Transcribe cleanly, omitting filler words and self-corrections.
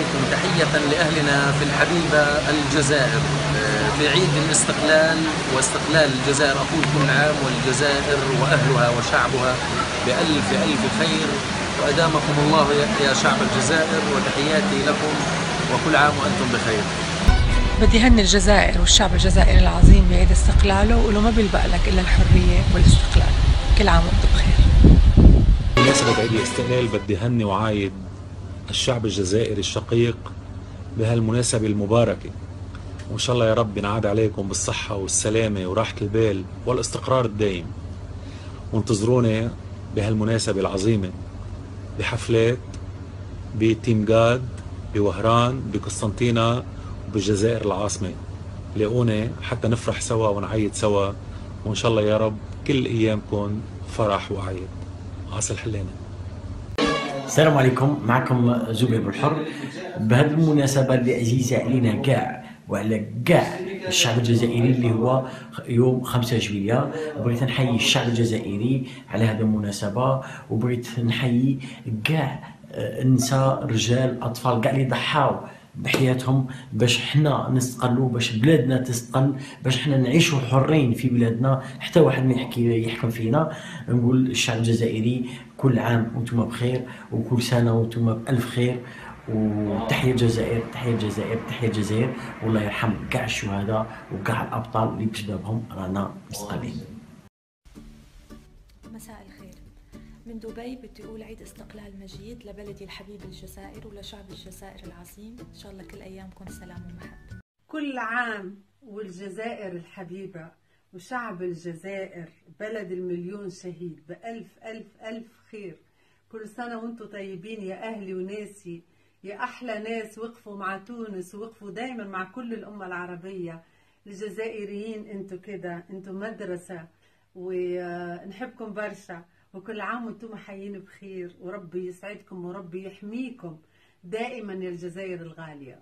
عليكم تحية لأهلنا في الحبيبة الجزائر في عيد الاستقلال واستقلال الجزائر. أقول كل عام والجزائر وأهلها وشعبها بألف ألف خير، وأدامكم الله يا شعب الجزائر، وتحياتي لكم وكل عام وأنتم بخير. بدي هني الجزائر والشعب الجزائري العظيم بعيد استقلاله، وقوله ما بيلبق لك إلا الحرية والاستقلال. كل عام وأنتم بخير. بمناسبة عيد الاستقلال بدي هني وعايد الشعب الجزائري الشقيق بهالمناسبة المباركة، وإن شاء الله يا رب ينعاد عليكم بالصحة والسلامة وراحة البال والاستقرار الدائم. وانتظروني بهالمناسبة العظيمة بحفلات بتيمغاد بوهران بقسنطينة وبالجزائر العاصمة. لاقوني حتى نفرح سوا ونعيد سوا، وإن شاء الله يا رب كل أيامكم فرح وعيد. عاصي الحلاني. السلام عليكم، معكم زبير بالحر. بهذه المناسبة اللي عزيزة علينا كاع وعلى كاع الشعب الجزائري اللي هو يوم 5 جويلية، بغيت نحيي الشعب الجزائري على هذه المناسبة، وبغيت نحيي كاع النساء رجال أطفال كاع اللي ضحاو بحياتهم باش حنا نستقلوا، باش بلادنا تستقل، باش حنا نعيشوا حرين في بلادنا، حتى واحد ما يحكم فينا. نقول الشعب الجزائري كل عام وانتم بخير، وكل سنه وانتم بألف خير، وتحية الجزائر تحية الجزائر تحية الجزائر، والله يرحم كاع الشهداء وكاع الأبطال اللي بسببهم رانا مستقلين. مساء الخير من دبي. بدي أقول عيد استقلال مجيد لبلدي الحبيب الجزائر ولشعب الجزائر العظيم. إن شاء الله كل أيامكم سلام ومحبة. كل عام والجزائر الحبيبة وشعب الجزائر بلد المليون شهيد بألف ألف ألف خير. كل سنة وانتم طيبين يا أهلي وناسي، يا أحلى ناس وقفوا مع تونس ووقفوا دايما مع كل الأمة العربية. الجزائريين انتم كده، انتم مدرسة ونحبكم برشا، وكل عام وانتم حيين بخير، وربي يسعدكم وربي يحميكم دائما يا الجزائر الغالية.